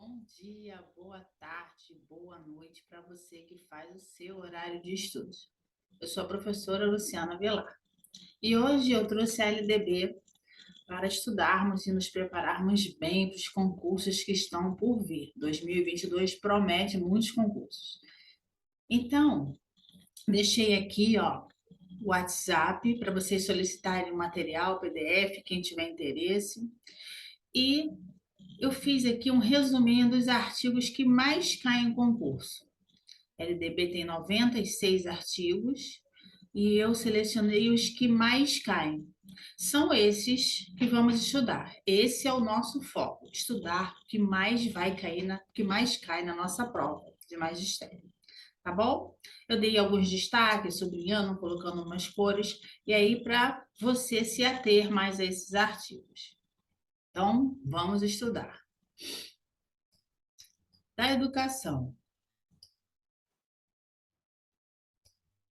Bom dia, boa tarde, boa noite para você que faz o seu horário de estudos. Eu sou a professora Luciana Velar e hoje eu trouxe a LDB para estudarmos e nos prepararmos bem para os concursos que estão por vir. 2022 promete muitos concursos. Então, deixei aqui, o WhatsApp para vocês solicitarem o material, PDF, quem tiver interesse. E eu fiz aqui um resuminho dos artigos que mais caem em concurso. LDB tem 96 artigos e eu selecionei os que mais caem. São esses que vamos estudar. Esse é o nosso foco, estudar o que mais vai cair que mais cai na nossa prova de magistério. Tá bom? Eu dei alguns destaques, sublinhando, colocando umas cores, e aí para você se ater mais a esses artigos. Então, vamos estudar. Da educação.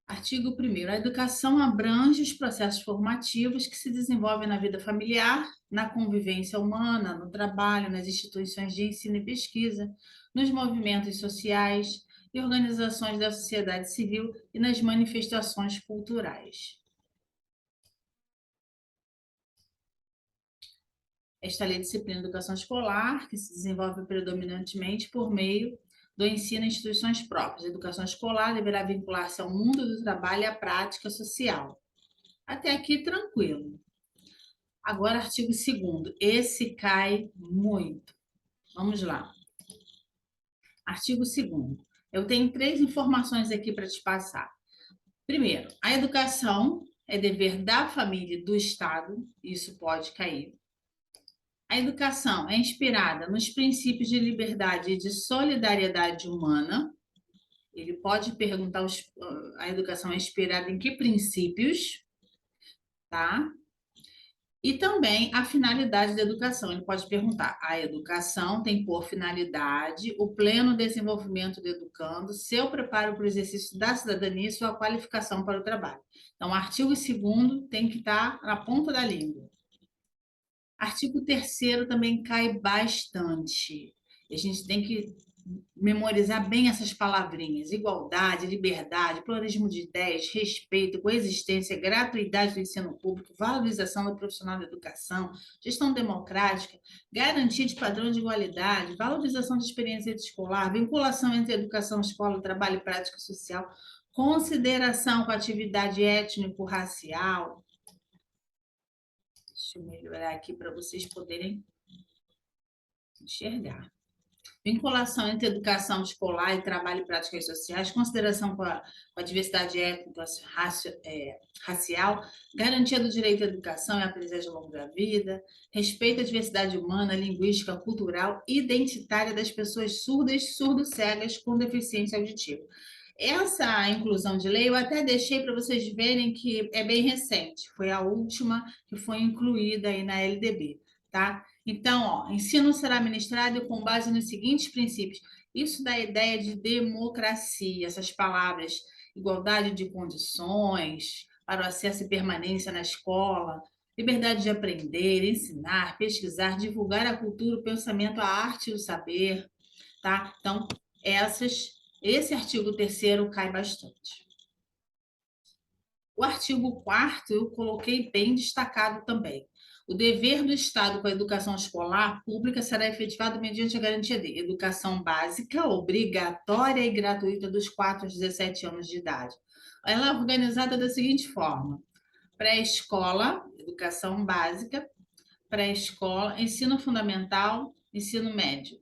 Artigo 1º. A educação abrange os processos formativos que se desenvolvem na vida familiar, na convivência humana, no trabalho, nas instituições de ensino e pesquisa, nos movimentos sociais e organizações da sociedade civil e nas manifestações culturais. Esta lei disciplina a educação escolar, que se desenvolve predominantemente por meio do ensino em instituições próprias. A educação escolar deverá vincular-se ao mundo do trabalho e à prática social. Até aqui, tranquilo. Agora, artigo 2º. Esse cai muito. Vamos lá. Artigo 2º. Eu tenho 3 informações aqui para te passar. Primeiro, a educação é dever da família e do Estado. Isso pode cair. A educação é inspirada nos princípios de liberdade e de solidariedade humana. Ele pode perguntar, a educação é inspirada em que princípios, tá? E também a finalidade da educação. Ele pode perguntar: a educação tem por finalidade o pleno desenvolvimento do educando, seu preparo para o exercício da cidadania e sua qualificação para o trabalho. Então, o artigo 2º tem que estar na ponta da língua. Artigo 3º também cai bastante. A gente tem que memorizar bem essas palavrinhas: igualdade, liberdade, pluralismo de ideias, respeito, coexistência, gratuidade do ensino público, valorização do profissional da educação, gestão democrática, garantia de padrão de igualdade, valorização de experiência escolar, vinculação entre educação, escola, trabalho e prática social, consideração com a atividade étnico-racial. Deixa eu melhorar aqui para vocês poderem enxergar. Vinculação entre educação escolar e trabalho e práticas sociais, consideração com a diversidade étnica, racial, garantia do direito à educação e à aprendizagem ao longo da vida, respeito à diversidade humana, linguística, cultural e identitária das pessoas surdas, surdo-cegas com deficiência auditiva. Essa inclusão de lei eu até deixei para vocês verem que é bem recente, foi a última que foi incluída aí na LDB, tá? Então, ensino será ministrado com base nos seguintes princípios. Isso dá a ideia de democracia, essas palavras: igualdade de condições para o acesso e permanência na escola, liberdade de aprender, ensinar, pesquisar, divulgar a cultura, o pensamento, a arte e o saber, tá? Então, esse artigo 3º cai bastante. O artigo 4º eu coloquei bem destacado também. O dever do Estado com a educação escolar pública será efetivado mediante a garantia de educação básica, obrigatória e gratuita dos 4 aos 17 anos de idade. Ela é organizada da seguinte forma: pré-escola, educação básica, pré-escola, ensino fundamental, ensino médio.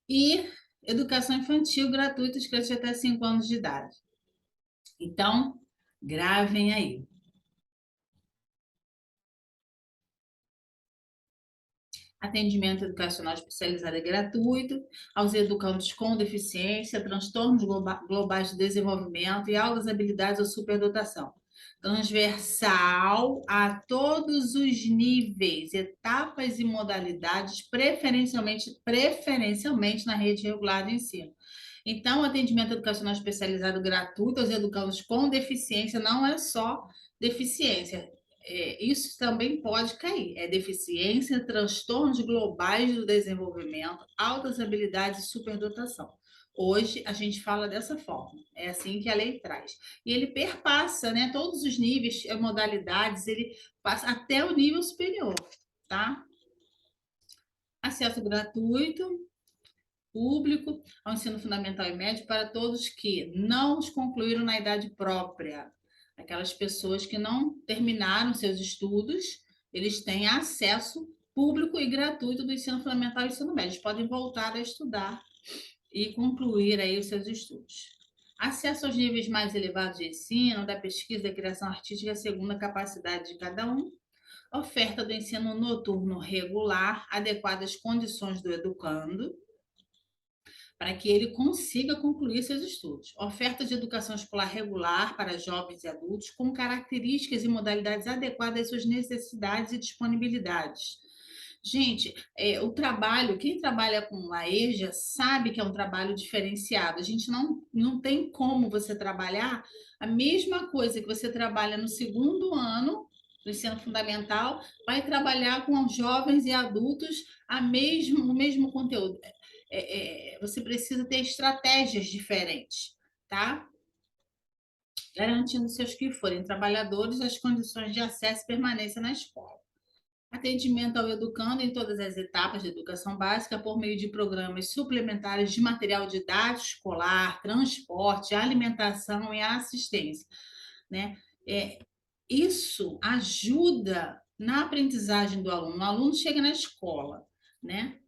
E educação infantil gratuita, de crianças até 5 anos de idade. Então, gravem aí. Atendimento educacional especializado é gratuito aos educandos com deficiência, transtornos globais de desenvolvimento e altas habilidades ou superdotação. Transversal a todos os níveis, etapas e modalidades, preferencialmente na rede regular de ensino. Então, o atendimento educacional especializado gratuito aos educandos com deficiência não é só deficiência, isso também pode cair. É deficiência, transtornos globais do desenvolvimento, altas habilidades e superdotação. Hoje a gente fala dessa forma, é assim que a lei traz. E ele perpassa, né, todos os níveis, modalidades, ele passa até o nível superior, tá? Acesso gratuito, público ao ensino fundamental e médio para todos que não os concluíram na idade própria. Aquelas pessoas que não terminaram seus estudos, eles têm acesso público e gratuito do ensino fundamental e ensino médio. Eles podem voltar a estudar e concluir aí os seus estudos. Acesso aos níveis mais elevados de ensino, da pesquisa e da criação artística, segundo a capacidade de cada um. Oferta do ensino noturno regular, adequada às condições do educando, para que ele consiga concluir seus estudos. Oferta de educação escolar regular para jovens e adultos, com características e modalidades adequadas às suas necessidades e disponibilidades. Gente, o trabalho, quem trabalha com a EJA sabe que é um trabalho diferenciado. A gente não tem como você trabalhar a mesma coisa que você trabalha no segundo ano do ensino fundamental, vai trabalhar com jovens e adultos o mesmo conteúdo. Você precisa ter estratégias diferentes, tá? Garantindo seus que forem trabalhadores as condições de acesso e permanência na escola. Atendimento ao educando em todas as etapas de educação básica por meio de programas suplementares de material didático escolar, transporte, alimentação e assistência, né? Isso ajuda na aprendizagem do aluno. O aluno chega na escola, né?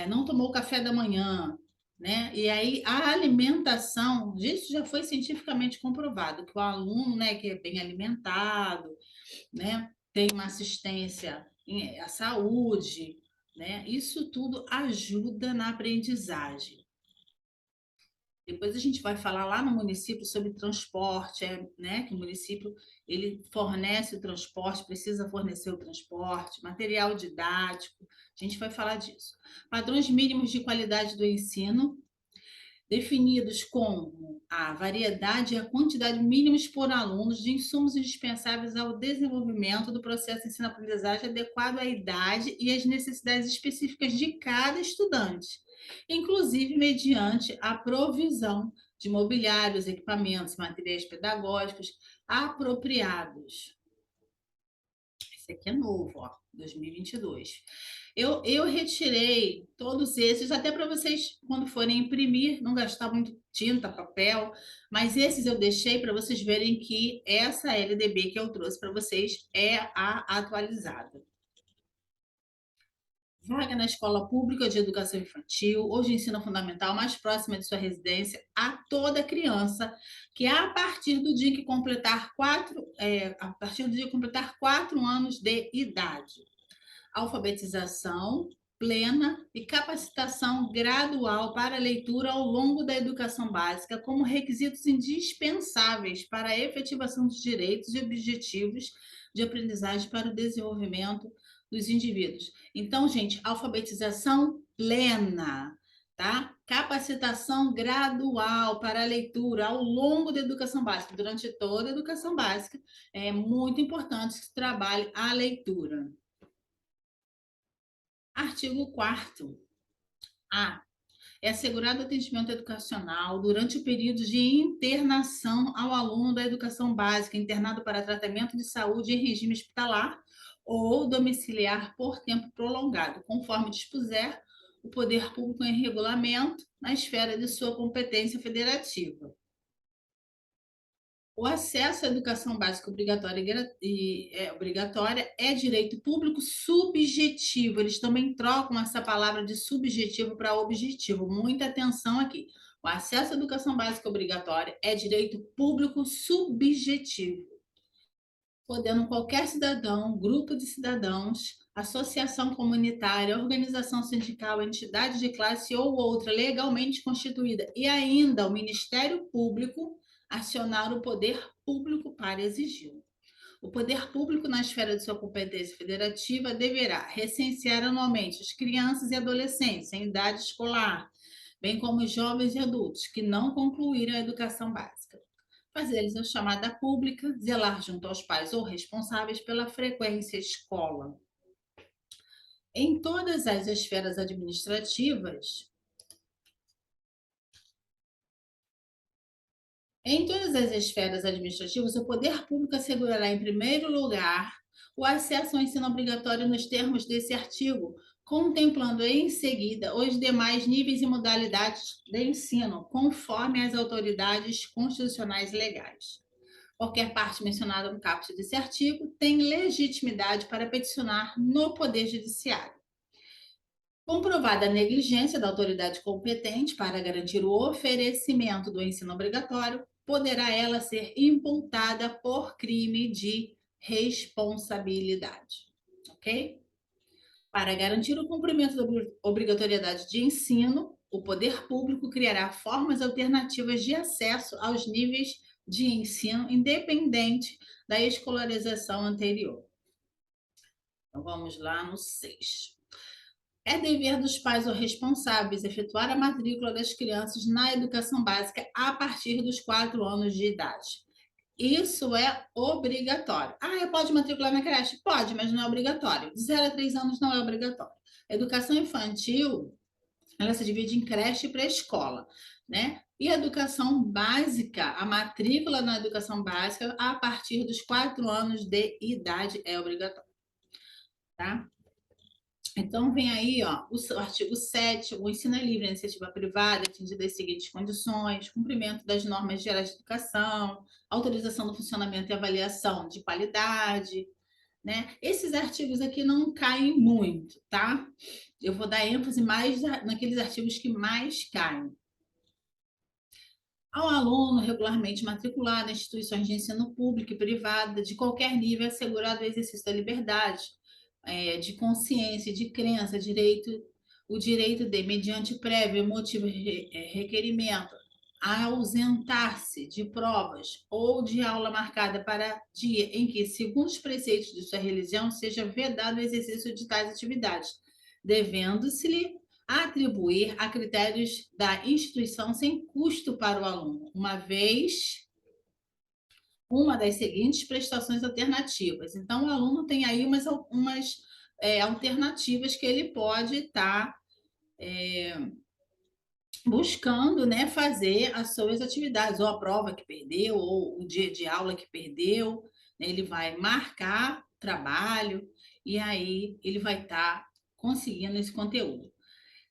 Não tomou café da manhã, né? E aí a alimentação, isso já foi cientificamente comprovado, que o aluno, né, que é bem alimentado, né, tem uma assistência à saúde, né? Isso tudo ajuda na aprendizagem. Depois a gente vai falar lá no município sobre transporte, né? Que o município ele fornece o transporte, precisa fornecer o transporte, material didático. A gente vai falar disso. Padrões mínimos de qualidade do ensino, definidos como a variedade e a quantidade mínimas por alunos de insumos indispensáveis ao desenvolvimento do processo de ensino-aprendizagem adequado à idade e às necessidades específicas de cada estudante, inclusive mediante a provisão de mobiliários, equipamentos, materiais pedagógicos apropriados. Esse aqui é novo, ó, 2022. Eu retirei todos esses, até para vocês, quando forem imprimir, não gastar muito tinta, papel, mas esses eu deixei para vocês verem que essa LDB que eu trouxe para vocês é a atualizada. Vaga na escola pública de educação infantil ou de ensino fundamental mais próxima de sua residência a toda criança que a partir do dia que completar a partir do dia que completar 4 anos de idade. Alfabetização plena e capacitação gradual para a leitura ao longo da educação básica como requisitos indispensáveis para a efetivação dos direitos e objetivos de aprendizagem para o desenvolvimento dos indivíduos. Então, gente, alfabetização plena, tá? Capacitação gradual para a leitura ao longo da educação básica, durante toda a educação básica, é muito importante que se trabalhe a leitura. Artigo 4º. A. É assegurado atendimento educacional durante o período de internação ao aluno da educação básica internado para tratamento de saúde em regime hospitalar ou domiciliar por tempo prolongado, conforme dispuser o poder público em regulamento na esfera de sua competência federativa. O acesso à educação básica obrigatória é direito público subjetivo. Eles também trocam essa palavra de subjetivo para objetivo. Muita atenção aqui. O acesso à educação básica obrigatória é direito público subjetivo, podendo qualquer cidadão, grupo de cidadãos, associação comunitária, organização sindical, entidade de classe ou outra legalmente constituída e ainda o Ministério Público acionar o poder público para exigi-lo. O poder público, na esfera de sua competência federativa, deverá recensear anualmente as crianças e adolescentes em idade escolar, bem como os jovens e adultos que não concluíram a educação básica. fazer a chamada pública, zelar junto aos pais ou responsáveis pela frequência à escola. Em todas as esferas administrativas, o poder público assegurará, em primeiro lugar, o acesso ao ensino obrigatório nos termos desse artigo, contemplando em seguida os demais níveis e modalidades de ensino, conforme as autoridades constitucionais legais. Qualquer parte mencionada no caput desse artigo tem legitimidade para peticionar no Poder Judiciário. Comprovada a negligência da autoridade competente para garantir o oferecimento do ensino obrigatório, poderá ela ser imputada por crime de responsabilidade. Ok? Para garantir o cumprimento da obrigatoriedade de ensino, o poder público criará formas alternativas de acesso aos níveis de ensino independente da escolarização anterior. Então, vamos lá no 6. É dever dos pais ou responsáveis efetuar a matrícula das crianças na educação básica a partir dos 4 anos de idade. Isso é obrigatório. Pode matricular na creche? Pode, mas não é obrigatório. De 0 a 3 anos não é obrigatório. A educação infantil, ela se divide em creche e pré-escola, né? E a educação básica, a matrícula na educação básica, a partir dos 4 anos de idade é obrigatório, tá? Então, vem aí, ó, o artigo 7, o ensino é livre, a iniciativa privada, atingida as seguintes condições: cumprimento das normas gerais de educação, autorização do funcionamento e avaliação de qualidade, né? Esses artigos aqui não caem muito, tá? Eu vou dar ênfase mais naqueles artigos que mais caem. Ao aluno regularmente matriculado em instituições de ensino público e privada, de qualquer nível, é assegurado o exercício da liberdade, de consciência, de crença, o direito de, mediante prévio e motivo requerimento, a ausentar-se de provas ou de aula marcada para dia em que, segundo os preceitos de sua religião, seja vedado o exercício de tais atividades, devendo-se-lhe atribuir a critérios da instituição sem custo para o aluno, uma vez uma das seguintes prestações alternativas. Então, o aluno tem aí umas alternativas que ele pode estar buscando, né, fazer as suas atividades, ou a prova que perdeu, ou o dia de aula que perdeu, né, ele vai marcar trabalho e aí ele vai estar conseguindo esse conteúdo.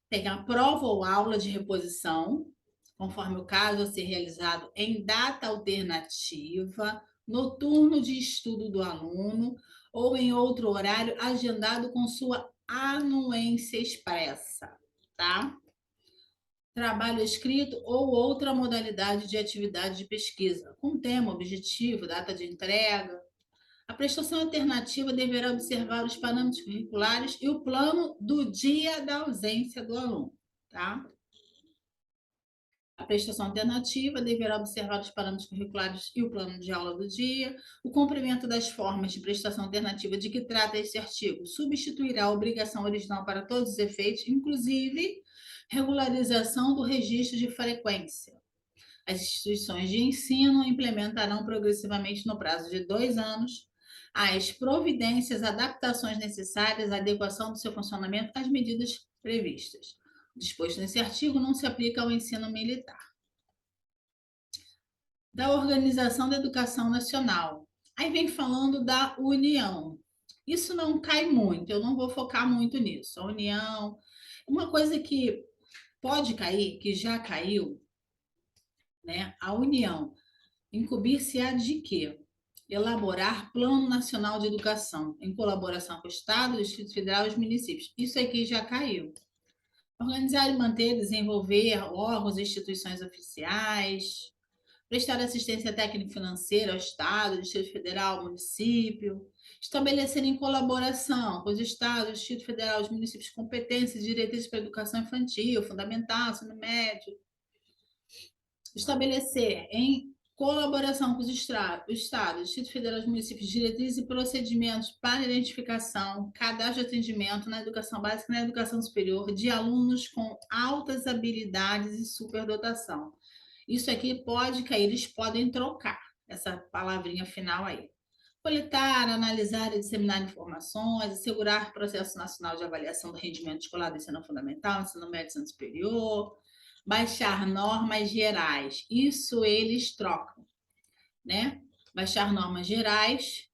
Tem a prova ou aula de reposição, conforme o caso a ser realizado em data alternativa, no turno de estudo do aluno ou em outro horário agendado com sua anuência expressa, tá? Trabalho escrito ou outra modalidade de atividade de pesquisa, com tema, objetivo, data de entrega. A prestação alternativa deverá observar os parâmetros curriculares e o plano do dia da ausência do aluno, tá? A prestação alternativa deverá observar os parâmetros curriculares e o plano de aula do dia. O cumprimento das formas de prestação alternativa de que trata este artigo substituirá a obrigação original para todos os efeitos, inclusive regularização do registro de frequência. As instituições de ensino implementarão progressivamente, no prazo de 2 anos, as providências, adaptações necessárias à adequação do seu funcionamento às medidas previstas. O disposto nesse artigo não se aplica ao ensino militar. Da Organização da Educação Nacional. Aí vem falando da União. Isso não cai muito, eu não vou focar muito nisso. A União, uma coisa que pode cair, que já caiu, né? A União incumbir-se-á de quê? Elaborar Plano Nacional de Educação, em colaboração com o Estado, o Distrito Federal e os municípios. Isso aqui já caiu. Organizar e manter, desenvolver órgãos e instituições oficiais, prestar assistência técnica e financeira ao Estado, Distrito Federal, município, estabelecer em colaboração com os Estados, Distrito Federal, os municípios competências e diretrizes para a educação infantil, fundamental, ensino médio, estabelecer em colaboração com os Estados, Distrito Federal, os municípios, diretrizes e procedimentos para identificação, cadastro de atendimento na educação básica e na educação superior de alunos com altas habilidades e superdotação. Isso aqui pode cair, eles podem trocar essa palavrinha final aí. Coletar, analisar e disseminar informações, assegurar processo nacional de avaliação do rendimento escolar do ensino fundamental, ensino médio e ensino superior, baixar normas gerais. Isso eles trocam, né? Baixar normas gerais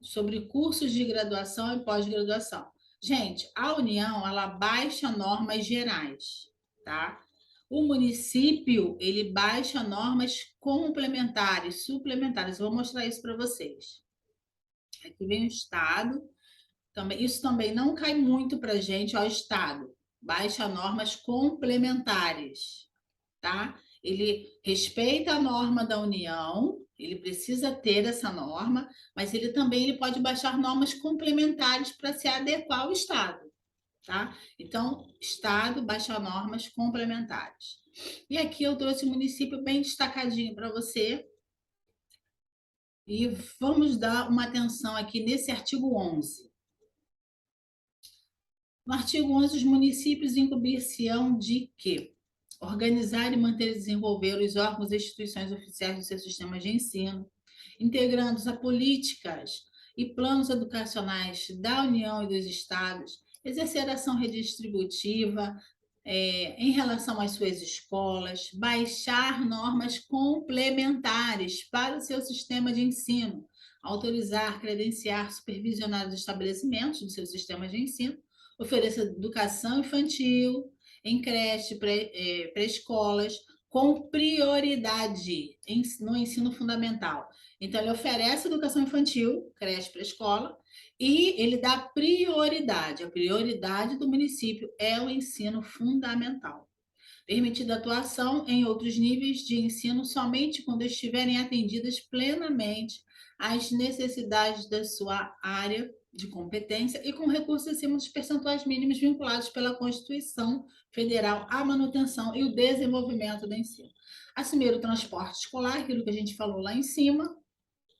sobre cursos de graduação e pós-graduação. Gente, a União, ela baixa normas gerais, tá? O município, ele baixa normas complementares, suplementares. Eu vou mostrar isso para vocês. Aqui vem o Estado. Também, isso também não cai muito para a gente, ó, o Estado. Baixa normas complementares, tá? Ele respeita a norma da União, ele precisa ter essa norma, mas ele pode baixar normas complementares para se adequar ao Estado, tá? Então, Estado baixa normas complementares. E aqui eu trouxe o município bem destacadinho para você. E vamos dar uma atenção aqui nesse artigo 11. No artigo 11, os municípios incumbir-se-ão de quê? Organizar e manter e desenvolver os órgãos e instituições oficiais do seu sistema de ensino, integrando-os a políticas e planos educacionais da União e dos Estados, exercer ação redistributiva em relação às suas escolas, baixar normas complementares para o seu sistema de ensino, autorizar, credenciar, supervisionar os estabelecimentos do seu sistema de ensino, oferecer educação infantil, em creche, pré-escolas, com prioridade no ensino fundamental. Então, ele oferece educação infantil, creche, pré-escola, e ele dá prioridade. A prioridade do município é o ensino fundamental. Permitida atuação em outros níveis de ensino somente quando estiverem atendidas plenamente às necessidades da sua área de competência e com recursos acima dos percentuais mínimos vinculados pela Constituição Federal à manutenção e o desenvolvimento do ensino. Assumir o transporte escolar, aquilo que a gente falou lá em cima,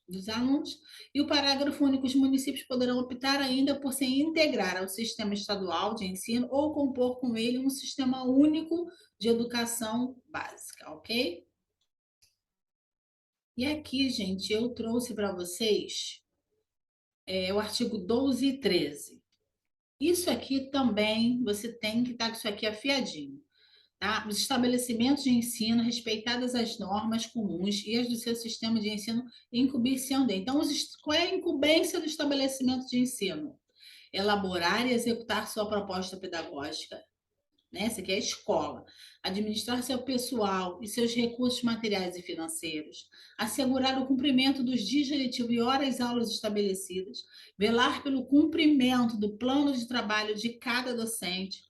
dos alunos, e o parágrafo único, os municípios poderão optar ainda por se integrar ao sistema estadual de ensino ou compor com ele um sistema único de educação básica, ok? E aqui, gente, eu trouxe para vocês o artigo 12 e 13. Isso aqui também, você tem que estar com isso aqui afiadinho. Tá? Os estabelecimentos de ensino, respeitadas as normas comuns e as do seu sistema de ensino, incumbir-se-ão dele. Então, qual é a incumbência do estabelecimento de ensino? Elaborar e executar sua proposta pedagógica, né? Essa aqui é a escola. Administrar seu pessoal e seus recursos materiais e financeiros. Assegurar o cumprimento dos dias letivo e horas-aulas estabelecidas. Velar pelo cumprimento do plano de trabalho de cada docente.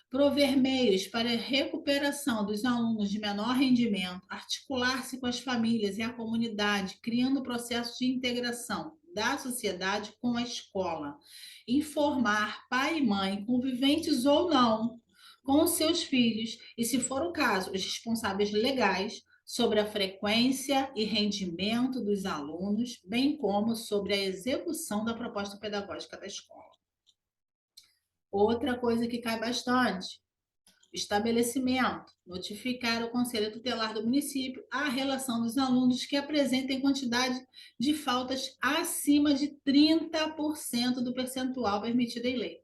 Prover meios para a recuperação dos alunos de menor rendimento. Articular-se com as famílias e a comunidade, criando processos de integração da sociedade com a escola. Informar pai e mãe, conviventes ou não, com os seus filhos e, se for o caso, os responsáveis legais sobre a frequência e rendimento dos alunos, bem como sobre a execução da proposta pedagógica da escola. Outra coisa que cai bastante: estabelecimento, notificar o Conselho Tutelar do município a relação dos alunos que apresentem quantidade de faltas acima de 30% do percentual permitido em lei.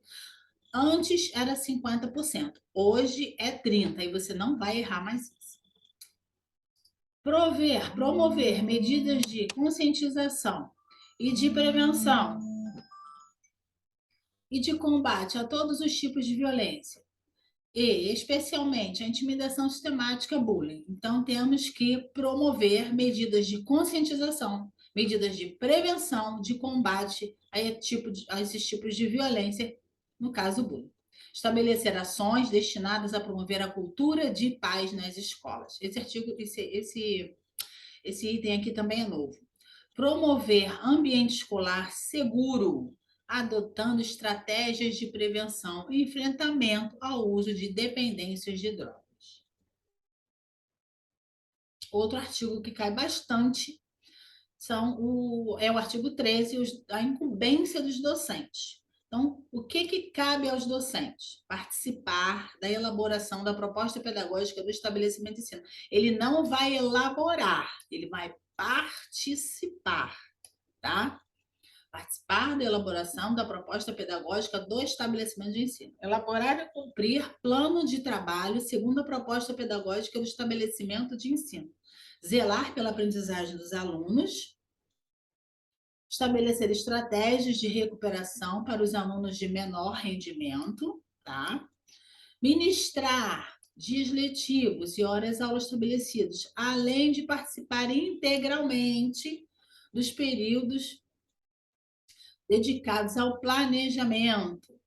Antes era 50%, hoje é 30%, e você não vai errar mais isso. Promover medidas de conscientização e de prevenção e de combate a todos os tipos de violência, e especialmente a intimidação sistemática, bullying. Então, temos que promover medidas de conscientização, medidas de prevenção, de combate a esses tipos de violência, no caso, bullying. Estabelecer ações destinadas a promover a cultura de paz nas escolas. Esse item aqui também é novo. Promover ambiente escolar seguro, adotando estratégias de prevenção e enfrentamento ao uso de dependências de drogas. Outro artigo que cai bastante é o artigo 13, a incumbência dos docentes. Então, o que cabe aos docentes? Participar da elaboração da proposta pedagógica do estabelecimento de ensino. Ele não vai elaborar, ele vai participar, tá? Participar da elaboração da proposta pedagógica do estabelecimento de ensino. Elaborar e cumprir plano de trabalho segundo a proposta pedagógica do estabelecimento de ensino. Zelar pela aprendizagem dos alunos. Estabelecer estratégias de recuperação para os alunos de menor rendimento, tá? Ministrar dias letivos e horas aulas estabelecidos, além de participar integralmente dos períodos dedicados ao planejamento,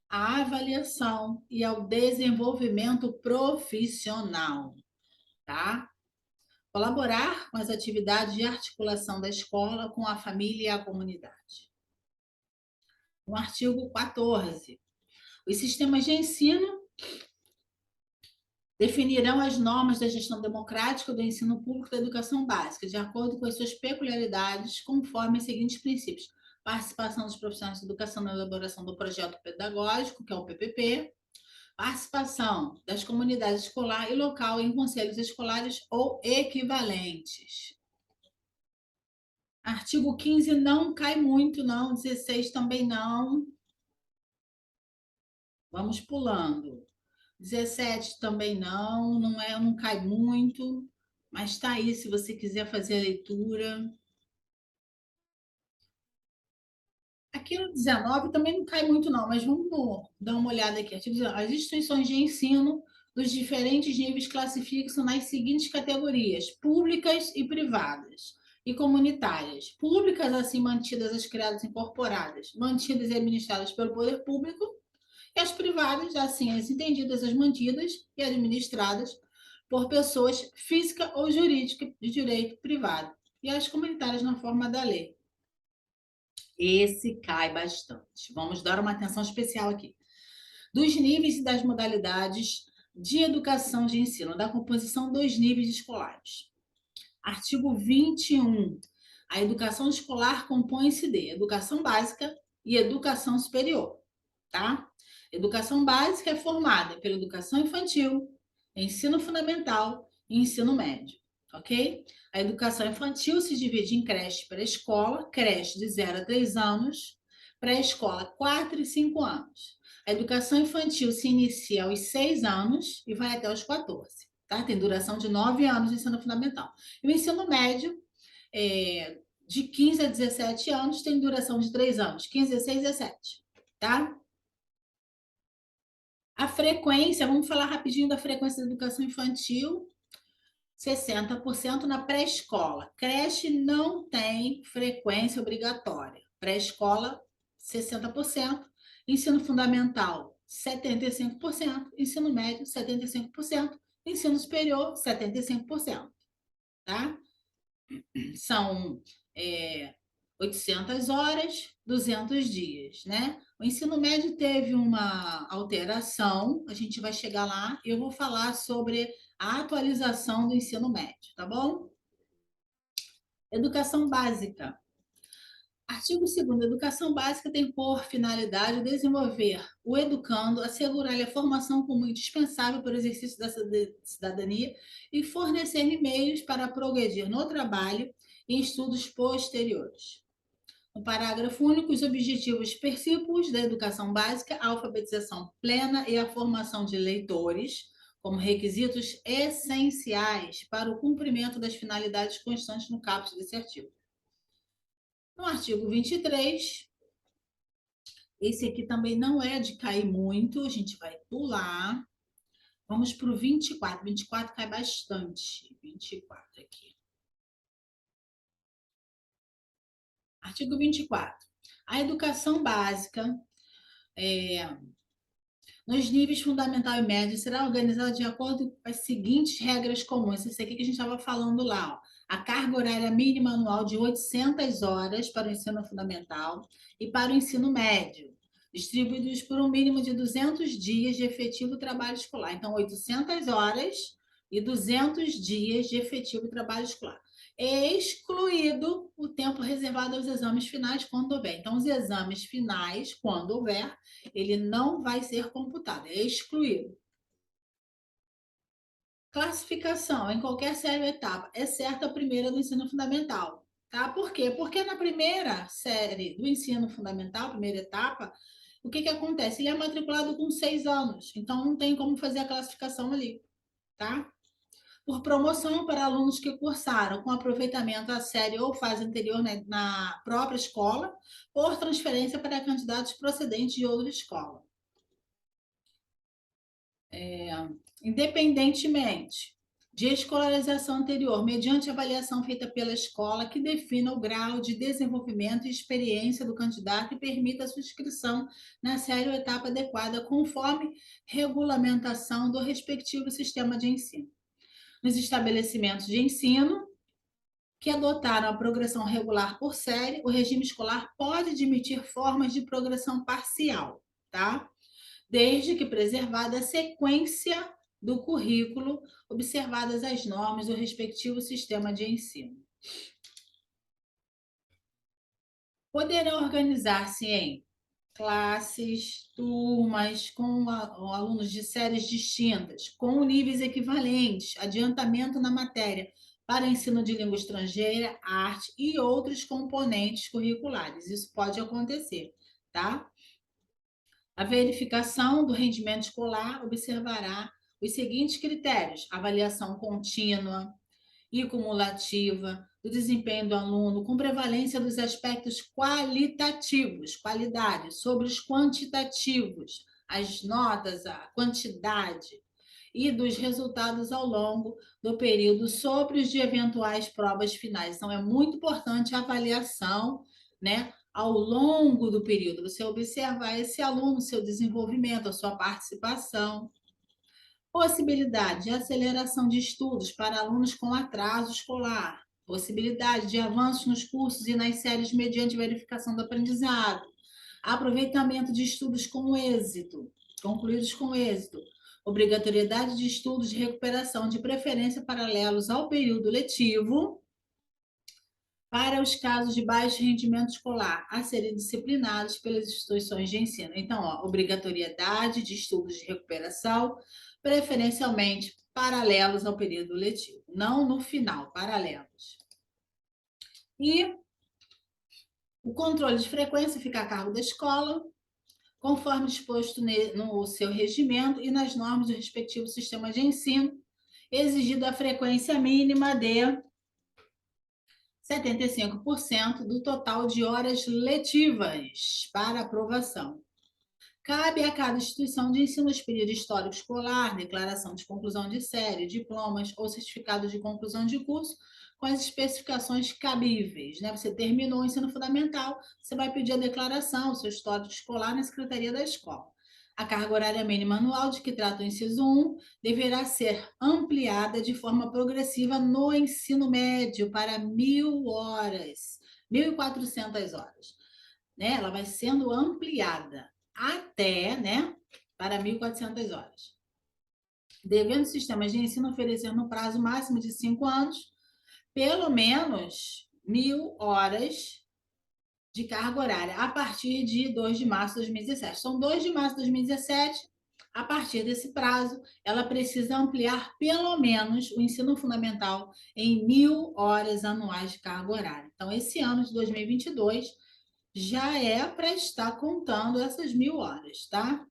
à avaliação e ao desenvolvimento profissional, tá? Colaborar com as atividades de articulação da escola com a família e a comunidade. No artigo 14, os sistemas de ensino definirão as normas da gestão democrática do ensino público da educação básica, de acordo com as suas peculiaridades, conforme os seguintes princípios: participação dos profissionais de educação na elaboração do projeto pedagógico, que é o PPP, participação das comunidades escolar e local em conselhos escolares ou equivalentes. Artigo 15 não cai muito, não. 16 também não. Vamos pulando. 17 também não cai muito, mas está aí se você quiser fazer a leitura. Aqui no 19 também não cai muito, não, mas vamos dar uma olhada aqui. As instituições de ensino dos diferentes níveis classificam nas seguintes categorias: públicas e privadas, e comunitárias. Públicas, assim, mantidas as criadas incorporadas, mantidas e administradas pelo poder público, e as privadas, assim, as entendidas, as mantidas e administradas por pessoas física ou jurídica de direito privado, e as comunitárias na forma da lei. Esse cai bastante. Vamos dar uma atenção especial aqui. Dos níveis e das modalidades de educação de ensino, da composição dos níveis escolares. Artigo 21. A educação escolar compõe-se de educação básica e educação superior, tá? Educação básica é formada pela educação infantil, ensino fundamental e ensino médio, ok? A educação infantil se divide em creche pré-escola, creche de 0 a 3 anos, pré-escola 4 e 5 anos. A educação infantil se inicia aos 6 anos e vai até os 14, tá? Tem duração de 9 anos de ensino fundamental. E o ensino médio, de 15 a 17 anos, tem duração de 3 anos, 15, 16, 17, tá? A frequência, vamos falar rapidinho da frequência da educação infantil. 60% na pré-escola. Creche não tem frequência obrigatória. Pré-escola, 60%. Ensino fundamental, 75%. Ensino médio, 75%. Ensino superior, 75%. Tá? São 800 horas, 200 dias, né? O ensino médio teve uma alteração, a gente vai chegar lá, eu vou falar sobre a atualização do ensino médio, tá bom? Educação básica. Artigo 2º, educação básica tem por finalidade desenvolver o educando, assegurar-lhe a formação como indispensável para o exercício da cidadania e fornecer meios para progredir no trabalho e em estudos posteriores. No parágrafo único, os objetivos princípios da educação básica, a alfabetização plena e a formação de leitores, como requisitos essenciais para o cumprimento das finalidades constantes no caput desse artigo. No artigo 23, esse aqui também não é de cair muito, a gente vai pular. Vamos para o 24. 24 cai bastante. 24 aqui. Artigo 24. A educação básica nos níveis fundamental e médio será organizada de acordo com as seguintes regras comuns. Isso aqui que a gente estava falando lá, ó. A carga horária mínima anual de 800 horas para o ensino fundamental e para o ensino médio, distribuídos por um mínimo de 200 dias de efetivo trabalho escolar. Então, 800 horas e 200 dias de efetivo trabalho escolar. excluído o tempo reservado aos exames finais quando houver. Então, os exames finais, quando houver, ele não vai ser computado, é excluído. Classificação em qualquer série ou etapa, exceto a primeira do ensino fundamental. Tá? Por quê? Porque na primeira série do ensino fundamental, primeira etapa, o que acontece? Ele é matriculado com 6 anos, então não tem como fazer a classificação ali, tá? Por promoção para alunos que cursaram com aproveitamento a série ou fase anterior, né, na própria escola, por transferência para candidatos procedentes de outra escola. Independentemente de escolarização anterior, mediante avaliação feita pela escola que defina o grau de desenvolvimento e experiência do candidato e permita a sua inscrição na série ou etapa adequada, conforme regulamentação do respectivo sistema de ensino. Nos estabelecimentos de ensino que adotaram a progressão regular por série, o regime escolar pode admitir formas de progressão parcial, tá? Desde que preservada a sequência do currículo, observadas as normas do respectivo sistema de ensino. Poderão organizar-se em classes, turmas, com alunos de séries distintas, com níveis equivalentes, adiantamento na matéria para ensino de língua estrangeira, arte e outros componentes curriculares. Isso pode acontecer, tá? A verificação do rendimento escolar observará os seguintes critérios: avaliação contínua e cumulativa do desempenho do aluno, com prevalência dos aspectos qualitativos, qualidade, sobre os quantitativos, as notas, a quantidade, e dos resultados ao longo do período sobre os de eventuais provas finais. Então, é muito importante a avaliação, né, ao longo do período, você observar esse aluno, seu desenvolvimento, a sua participação. Possibilidade de aceleração de estudos para alunos com atraso escolar. Possibilidade de avanços nos cursos e nas séries mediante verificação do aprendizado. Aproveitamento de estudos com êxito, concluídos com êxito. Obrigatoriedade de estudos de recuperação, de preferência paralelos ao período letivo, para os casos de baixo rendimento escolar, a serem disciplinados pelas instituições de ensino. Então, obrigatoriedade de estudos de recuperação, preferencialmente paralelos ao período letivo, não no final, paralelos. E o controle de frequência fica a cargo da escola, conforme disposto no seu regimento e nas normas do respectivo sistema de ensino, exigindo a frequência mínima de 75% do total de horas letivas para aprovação. Cabe a cada instituição de ensino expedir histórico escolar, declaração de conclusão de série, diplomas ou certificado de conclusão de curso com as especificações cabíveis, né? Você terminou o ensino fundamental, você vai pedir a declaração, o seu histórico escolar na secretaria da escola. A carga horária mínima anual de que trata o inciso 1 deverá ser ampliada de forma progressiva no ensino médio para 1.000 horas, 1.400 horas. Né? Ela vai sendo ampliada até, né, para 1.400 horas. Devendo sistemas de ensino oferecer no prazo máximo de 5 anos, pelo menos 1.000 horas de carga horária, a partir de 2 de março de 2017. São 2 de março de 2017, a partir desse prazo, ela precisa ampliar pelo menos o ensino fundamental em 1.000 horas anuais de carga horária. Então, esse ano de 2022 já é para estar contando essas 1.000 horas, tá?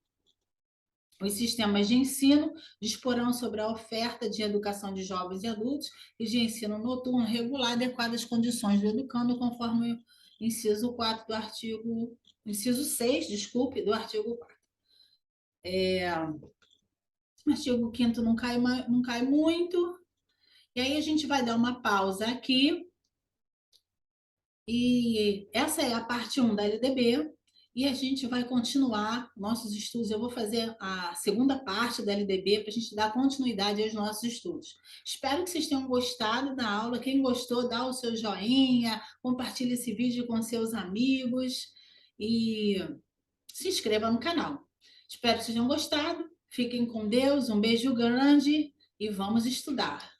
Os sistemas de ensino disporão sobre a oferta de educação de jovens e adultos e de ensino noturno regular adequadas às condições do educando, conforme o inciso 4 do artigo... Inciso 6, desculpe, do artigo 4. O artigo 5º não cai muito. E aí a gente vai dar uma pausa aqui. E essa é a parte 1 da LDB. E a gente vai continuar nossos estudos. Eu vou fazer a segunda parte da LDB para a gente dar continuidade aos nossos estudos. Espero que vocês tenham gostado da aula. Quem gostou, dá o seu joinha, compartilhe esse vídeo com seus amigos e se inscreva no canal. Espero que vocês tenham gostado. Fiquem com Deus, um beijo grande e vamos estudar.